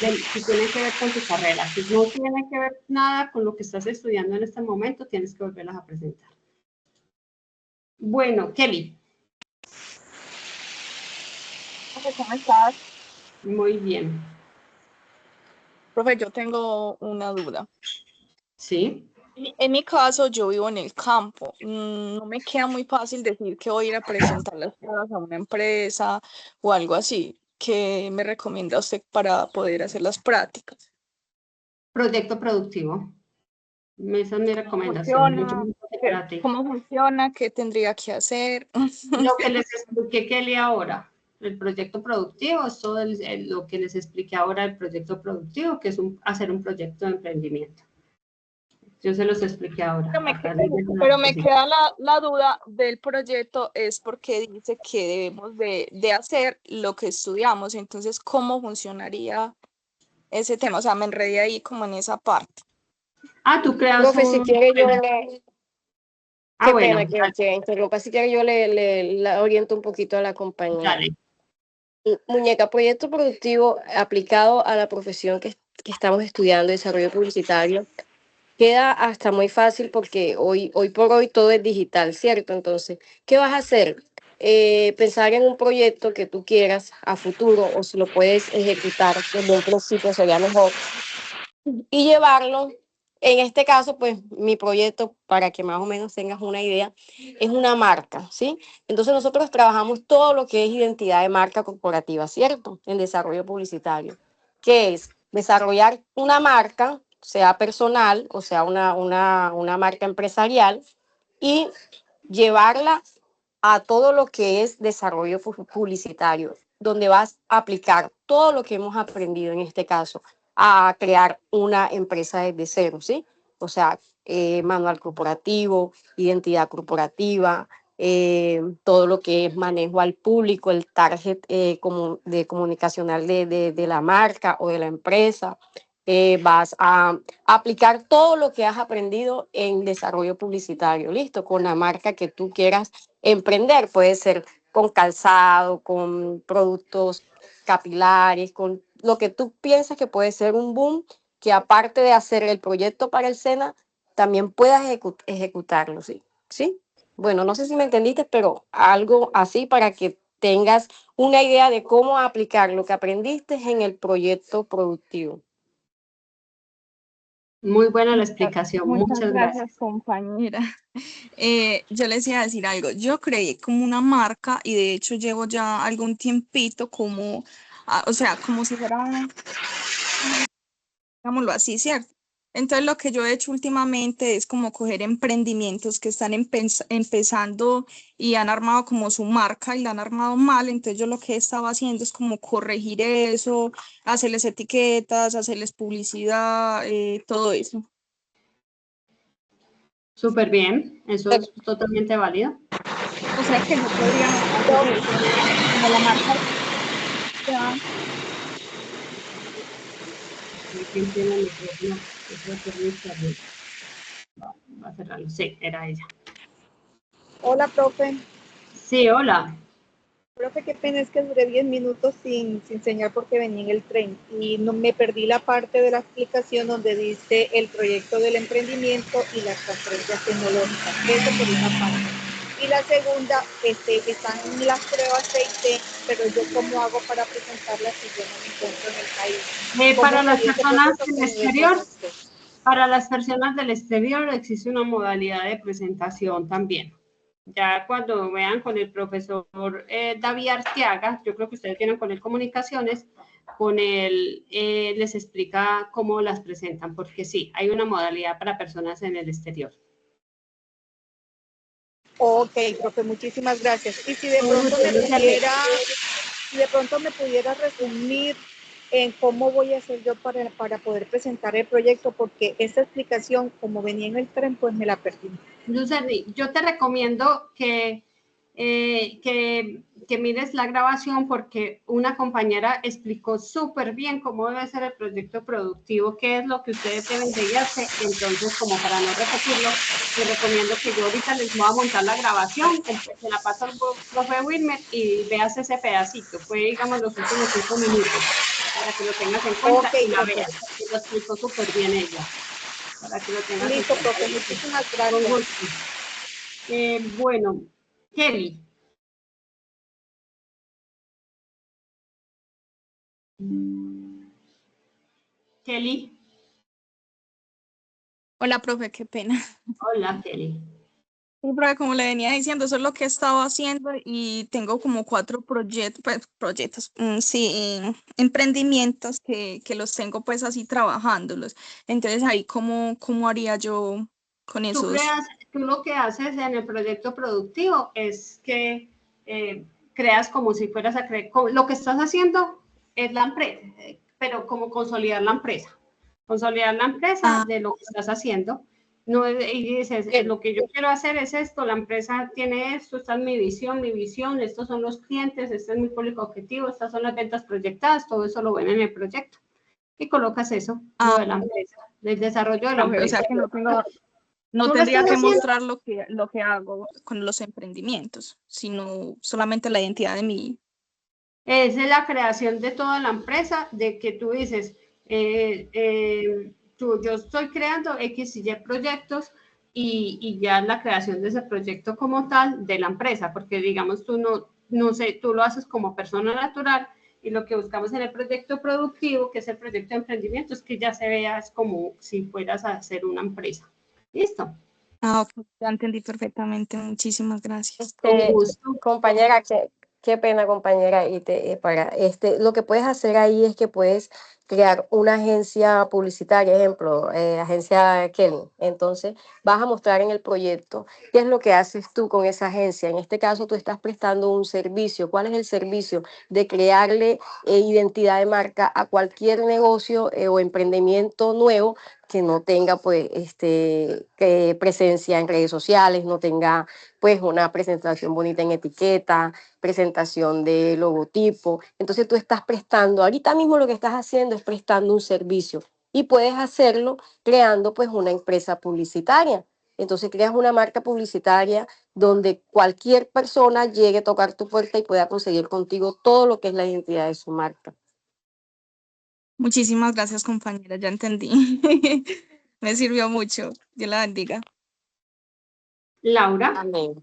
Si tiene que ver con tu carrera, si no tiene que ver nada con lo que estás estudiando en este momento, tienes que volverlas a presentar. Bueno, Kelly. ¿Cómo estás? Muy bien. Profe, yo tengo una duda. Sí. En mi caso, yo vivo en el campo. No me queda muy fácil decir que voy a ir a presentar las pruebas a una empresa o algo así. ¿Qué me recomienda usted para poder hacer las prácticas? Proyecto productivo. Esa es mi recomendación. ¿Cómo funciona? ¿Qué tendría que hacer? Lo que les expliqué, Kelly, ahora. El proyecto productivo es todo lo que les expliqué ahora, el proyecto productivo, que es hacer un proyecto de emprendimiento. Yo se los expliqué ahora. Pero me queda la duda del proyecto, es porque dice que debemos de hacer lo que estudiamos. Entonces, ¿cómo funcionaría ese tema? O sea, me enredé ahí como en esa parte. Tú creas Profe, si quiere yo le... Qué bueno, pena que interrumpa. Si quiere yo le oriento un poquito a la compañera. Dale. Muñeca, proyecto productivo aplicado a la profesión que estamos estudiando, desarrollo publicitario, queda hasta muy fácil porque hoy por hoy todo es digital, ¿cierto? Entonces, ¿qué vas a hacer? Pensar en un proyecto que tú quieras a futuro, o si lo puedes ejecutar desde un principio sería mejor, y llevarlo. En este caso, pues mi proyecto, para que más o menos tengas una idea, es una marca, ¿sí? Entonces nosotros trabajamos todo lo que es identidad de marca corporativa, ¿cierto? En desarrollo publicitario, que es desarrollar una marca, sea personal o sea una marca empresarial, y llevarla a todo lo que es desarrollo publicitario, donde vas a aplicar todo lo que hemos aprendido en este caso a crear una empresa desde cero, ¿sí? O sea, manual corporativo, identidad corporativa, todo lo que es manejo al público, el target de comunicacional de la marca o de la empresa. Vas a aplicar todo lo que has aprendido en desarrollo publicitario, listo, con la marca que tú quieras emprender. Puede ser con calzado, con productos capilares, con lo que tú piensas que puede ser un boom, que aparte de hacer el proyecto para el SENA, también puedas ejecutarlo, ¿sí? ¿Sí? Bueno, no sé si me entendiste, pero algo así para que tengas una idea de cómo aplicar lo que aprendiste en el proyecto productivo. Muy buena la explicación, muchas gracias. Compañera. Yo les iba a decir algo. Yo creí como una marca, y de hecho llevo ya algún tiempito como, o sea, como si fuera, digámoslo así, ¿cierto? Entonces lo que yo he hecho últimamente es como coger emprendimientos que están empezando y han armado como su marca y la han armado mal. Entonces yo lo que estaba haciendo es como corregir eso, hacerles etiquetas, hacerles publicidad, todo eso. Súper bien, eso es totalmente válido. O sea que no podría hacer como la marca. Ya. ¿Quién tiene el micrófono? Va a cerrarlo. Sí, era ella. Hola, profe. Sí, hola. Profe, qué pena, es que duré 10 minutos sin señal porque venía en el tren y no me perdí la parte de la explicación donde dice el proyecto del emprendimiento y las transferencias tecnológicas. Eso por una parte. Y la segunda, están las pruebas CIT, pero yo cómo hago para presentarlas si yo no me encuentro en el país. Para las personas del exterior, para las personas del exterior existe una modalidad de presentación también. Ya cuando vean con el profesor David Arteaga, yo creo que ustedes tienen con él comunicaciones, con él les explica cómo las presentan, porque sí, hay una modalidad para personas en el exterior. Ok, profe, muchísimas gracias. Y si de pronto me pudiera resumir en cómo voy a hacer yo para poder presentar el proyecto, porque esta explicación, como venía en el tren, pues me la perdí. Lucerni, yo te recomiendo que mires la grabación porque una compañera explicó súper bien cómo debe ser el proyecto productivo, qué es lo que ustedes deben de guiarse. Entonces, como para no repetirlo, te recomiendo que yo ahorita les voy a montar la grabación, se la paso al profe Wilmer y veas ese pedacito. Fue, digamos, los últimos 5 minutos para que lo tengas en cuenta y la veas. Lo explicó súper bien ella. Para que lo tengas en cuenta. Profe, muchísimas gracias. Bueno, Kelly. Kelly. Hola, profe, qué pena. Hola, Kelly. Sí, profe, como le venía diciendo, eso es lo que he estado haciendo y tengo como 4 proyectos, emprendimientos que los tengo pues así trabajándolos. Entonces ahí, ¿cómo haría yo con esos? Tú lo que haces en el proyecto productivo es que creas como si fueras a crear, lo que estás haciendo es la empresa, pero como consolidar la empresa de lo que estás haciendo. No, y dices, lo que yo quiero hacer es esto, la empresa tiene esto, esta es mi visión, estos son los clientes, este es mi público objetivo, estas son las ventas proyectadas, todo eso lo ven en el proyecto. Y colocas eso, lo de la empresa, del desarrollo de la empresa. O sea que no tendría que mostrar lo que hago con los emprendimientos, sino solamente la identidad de mi... Esa es la creación de toda la empresa, de que tú dices, yo estoy creando X y Y proyectos y ya la creación de ese proyecto como tal de la empresa, porque digamos tú no sé, tú lo haces como persona natural y lo que buscamos en el proyecto productivo, que es el proyecto de emprendimiento, es que ya se vea es como si fueras a hacer una empresa. ¿Listo? Ok, ya entendí perfectamente. Muchísimas gracias. Con gusto. Compañera, qué pena, compañera, lo que puedes hacer ahí es que puedes crear una agencia publicitaria, ejemplo, agencia Kelly. Entonces, vas a mostrar en el proyecto qué es lo que haces tú con esa agencia. En este caso, tú estás prestando un servicio. ¿Cuál es el servicio? De crearle identidad de marca a cualquier negocio o emprendimiento nuevo que no tenga pues presencia en redes sociales, no tenga pues una presentación bonita en etiqueta, presentación de logotipo. Entonces tú estás prestando, ahorita mismo lo que estás haciendo es prestando un servicio y puedes hacerlo creando pues una empresa publicitaria. Entonces creas una marca publicitaria donde cualquier persona llegue a tocar tu puerta y pueda conseguir contigo todo lo que es la identidad de su marca. Muchísimas gracias, compañera, ya entendí. Me sirvió mucho. Dios la bendiga. Laura. Amén.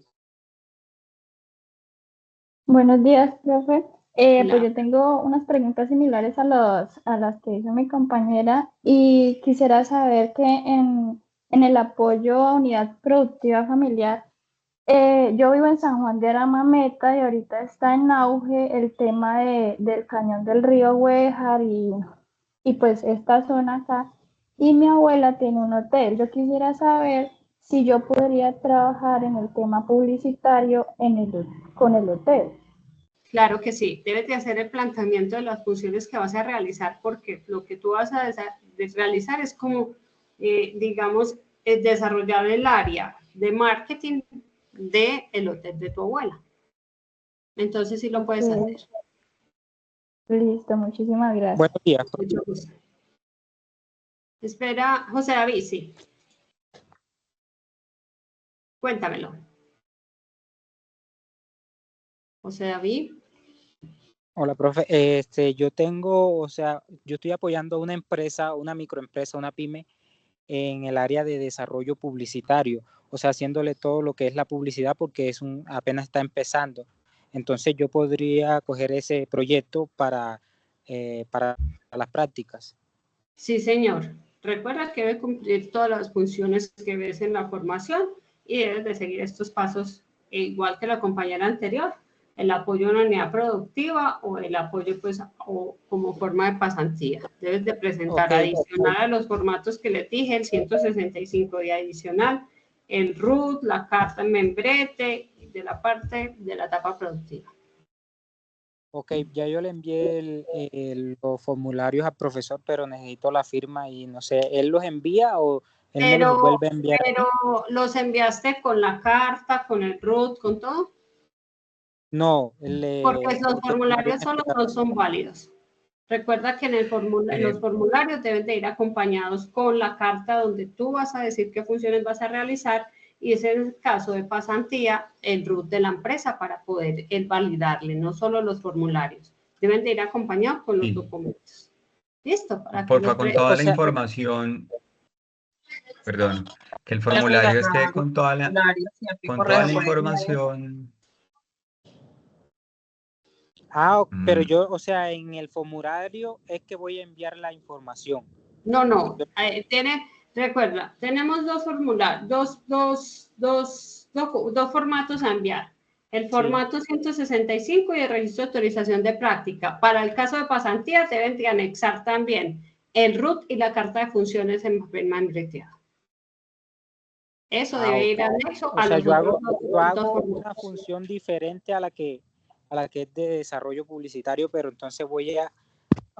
Buenos días, profe. Pues yo tengo unas preguntas similares a las que hizo mi compañera y quisiera saber que en el apoyo a unidad productiva familiar, yo vivo en San Juan de Aramameta y ahorita está en auge el tema del cañón del río Güejar y pues esta zona acá. Y mi abuela tiene un hotel. Yo quisiera saber si yo podría trabajar en el tema publicitario con el hotel. Claro que sí, debes de hacer el planteamiento de las funciones que vas a realizar, porque lo que tú vas a realizar es como, digamos, desarrollar el área de marketing del hotel de tu abuela. Entonces sí lo puedes hacer. Listo, muchísimas gracias. Buenos días. Mucho gusto. Espera, José David, sí. Cuéntamelo. José David. Hola, profe. Yo tengo, o sea, yo estoy apoyando a una empresa, una microempresa, una pyme en el área de desarrollo publicitario, o sea, haciéndole todo lo que es la publicidad porque apenas está empezando. Entonces yo podría coger ese proyecto para las prácticas. Sí, señor. Recuerda que debe cumplir todas las funciones que ves en la formación y debes de seguir estos pasos igual que la compañera anterior, el apoyo a una unidad productiva o el apoyo pues o como forma de pasantía. Debes de presentar adicional a los formatos que les dije, el 165 de adicional, el RUT, la carta en membrete de la parte de la etapa productiva. Ok, ya yo le envié los formularios al profesor, pero necesito la firma y no sé, ¿él los envía o él me los vuelve a enviar? ¿Pero los enviaste con la carta, con el RUT, con todo? No. Porque los formularios solos no son válidos. Recuerda que en los formularios deben de ir acompañados con la carta donde tú vas a decir qué funciones vas a realizar y ese es el caso de pasantía, el RUT de la empresa para poder validarle, no solo los formularios. Deben de ir acompañados con los documentos. ¿Listo? Porfa, con toda la información, perdón, que el formulario esté con toda la información. Pero yo, o sea, en el formulario es que voy a enviar la información. No. Recuerda, tenemos dos formularios, dos formatos a enviar. El formato 165 y el registro de autorización de práctica. Para el caso de pasantía deben de anexar también el RUT y la carta de funciones en papel membreteado. Eso debe ir anexo a los yo hago una función diferente a la que es de desarrollo publicitario, pero entonces voy a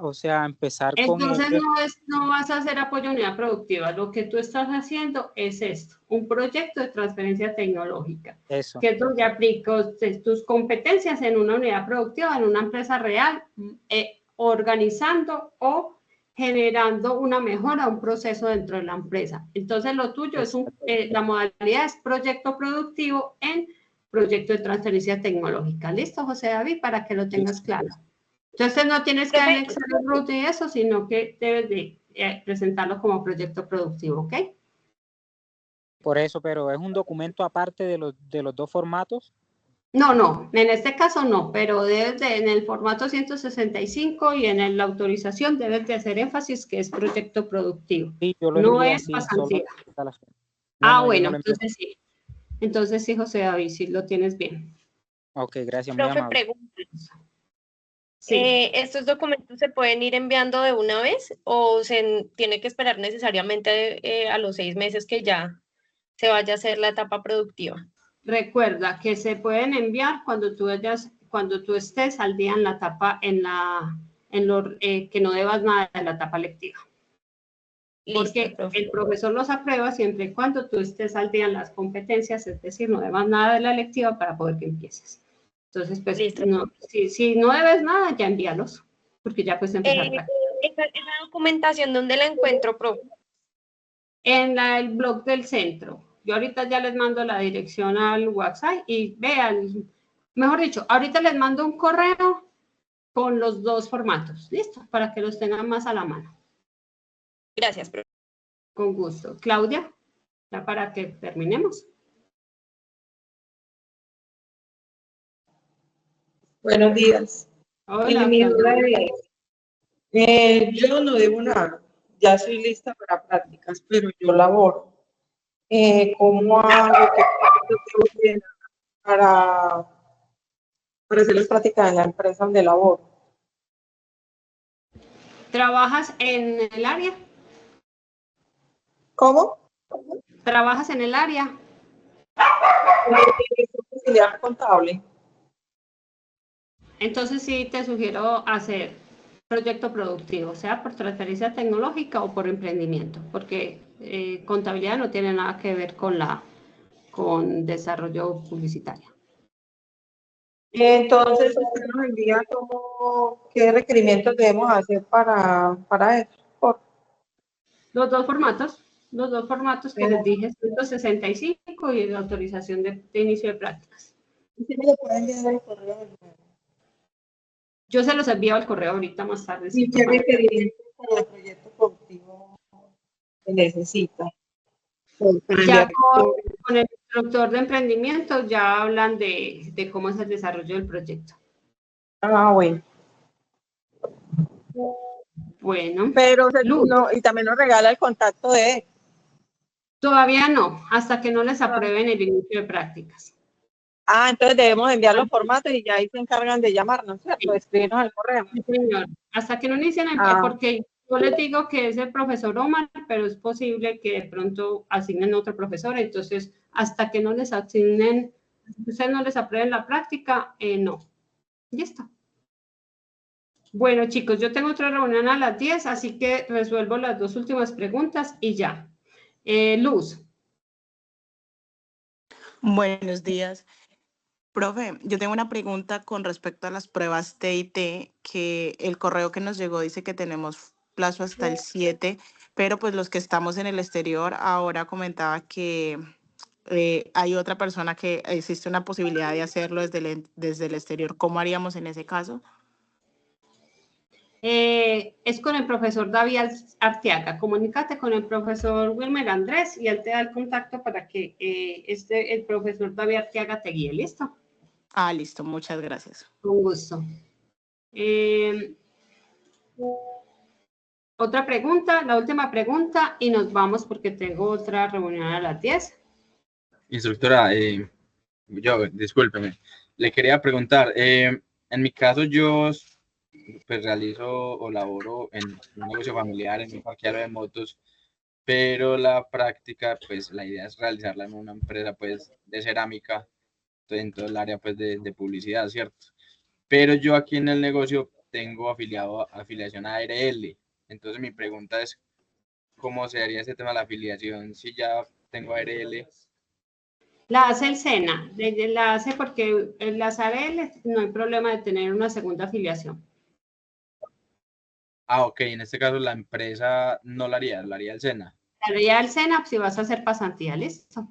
o sea, empezar con Entonces ellos. no vas a hacer apoyo a unidad productiva. Lo que tú estás haciendo es esto, un proyecto de transferencia tecnológica, Eso. que es donde aplicas tus competencias en una unidad productiva, en una empresa real, organizando o generando una mejora, un proceso dentro de la empresa. Entonces lo tuyo es la modalidad es proyecto productivo en proyecto de transferencia tecnológica. ¿Listo, José David? Para que lo tengas claro. Entonces no tienes que anexar el root y eso, sino que debes de presentarlo como proyecto productivo, ¿ok? Por eso, pero ¿es un documento aparte de los dos formatos? No, en este caso no, pero debes de, en el formato 165 y en la autorización debes de hacer énfasis que es proyecto productivo. Sí, yo lo no envié es así, pasantía. Bueno, entonces sí. Entonces sí, José David, sí lo tienes bien. Ok, gracias, muy Profe, amable. Sí. ¿Estos documentos se pueden ir enviando de una vez o se tiene que esperar necesariamente a los 6 meses que ya se vaya a hacer la etapa productiva? Recuerda que se pueden enviar cuando tú estés al día en la etapa, que no debas nada de la etapa lectiva. Porque el profesor los aprueba siempre y cuando tú estés al día en las competencias, es decir, no debas nada de la lectiva para poder que empieces. Entonces, pues, si no debes nada, ya envíalos, porque ya puedes empezar práctica. ¿Esa documentación dónde la encuentro, profe? En el blog del centro. Yo ahorita ya les mando la dirección al WhatsApp y vean, mejor dicho, ahorita les mando un correo con los dos formatos, ¿listo? Para que los tengan más a la mano. Gracias, profe. Con gusto. Claudia, ya para que terminemos. Buenos días. Hola, Mi duda Claudia. es, yo no debo nada, ya soy lista para prácticas, pero yo laboro. ¿Cómo hago? ¿Qué para hacer las prácticas en la empresa donde laboro? ¿Trabajas en el área? ¿Cómo? ¿Trabajas en el área? Auxiliar contable. Entonces sí te sugiero hacer proyecto productivo, sea por transferencia tecnológica o por emprendimiento, porque contabilidad no tiene nada que ver con desarrollo publicitario. Entonces, usted nos envía qué requerimientos debemos hacer para eso. Los dos formatos que les dije, 165 y la autorización de inicio de prácticas. ¿Sí me lo pueden enviar al correo? Yo se los envío al correo ahorita más tarde. ¿Y qué requerimientos para el proyecto productivo se necesita? Ya con el instructor de emprendimiento ya hablan de cómo es el desarrollo del proyecto. Ah, bueno. Bueno. Pero no, y también nos regala el contacto de él. Todavía no, hasta que no les aprueben el inicio de prácticas. Ah, entonces debemos enviar los formatos y ya ahí se encargan de llamarnos, ¿cierto? De escribirnos al correo. Sí, señor. Hasta que no inicien, porque yo les digo que es el profesor Omar, pero es posible que de pronto asignen otro profesor, entonces hasta que no les asignen, ustedes no les aprueben la práctica, no. Listo. Bueno, chicos, yo tengo otra reunión a las 10, así que resuelvo las dos últimas preguntas y ya. Luz. Buenos días. Profe, yo tengo una pregunta con respecto a las pruebas TIT, que el correo que nos llegó dice que tenemos plazo hasta el 7, pero pues los que estamos en el exterior ahora comentaba que hay otra persona que existe una posibilidad de hacerlo desde el exterior. ¿Cómo haríamos en ese caso? Es con el profesor David Arteaga. Comunícate con el profesor Wilmer Andrés y él te da el contacto para que el profesor David Arteaga te guíe. ¿Listo? Ah, listo. Muchas gracias. Con gusto. Otra pregunta, la última pregunta y nos vamos porque tengo otra reunión a las 10. Instructora, discúlpeme, le quería preguntar, en mi caso yo pues realizo o laboro en un negocio familiar, en un parqueadero de motos, pero la práctica, pues la idea es realizarla en una empresa pues de cerámica, en todo el área pues de publicidad, ¿cierto? Pero yo aquí en el negocio tengo afiliación a ARL. Entonces mi pregunta es, ¿cómo se haría ese tema de la afiliación si ya tengo ARL? La hace el SENA, la hace porque en las ARL no hay problema de tener una segunda afiliación. Ah, ok, en este caso la empresa no la haría el SENA. La haría el SENA si vas a hacer pasantía, ¿listo?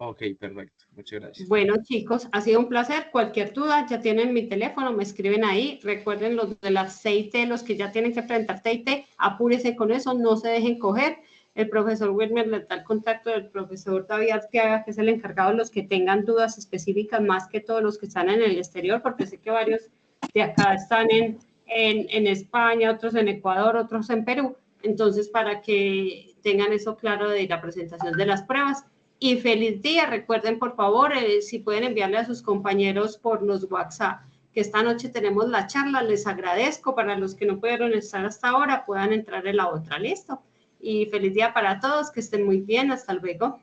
Ok, perfecto, muchas gracias. Bueno, chicos, ha sido un placer. Cualquier duda, ya tienen mi teléfono, me escriben ahí. Recuerden los de las CIT, los que ya tienen que presentar TIT, apúrense con eso, no se dejen coger. El profesor Wilmer le da el contacto del profesor David Arteaga, que es el encargado de los que tengan dudas específicas, más que todos los que están en el exterior, porque sé que varios de acá están en España, otros en Ecuador, otros en Perú. Entonces, para que tengan eso claro de la presentación de las pruebas. Y feliz día. Recuerden, por favor, si pueden enviarle a sus compañeros por los WhatsApp, que esta noche tenemos la charla. Les agradezco. Para los que no pudieron estar hasta ahora, puedan entrar en la otra. ¿Listo? Y feliz día para todos. Que estén muy bien. Hasta luego.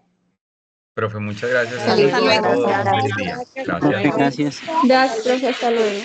Profe, muchas gracias. Hasta luego. Feliz día. Gracias. Gracias, profe. Hasta luego.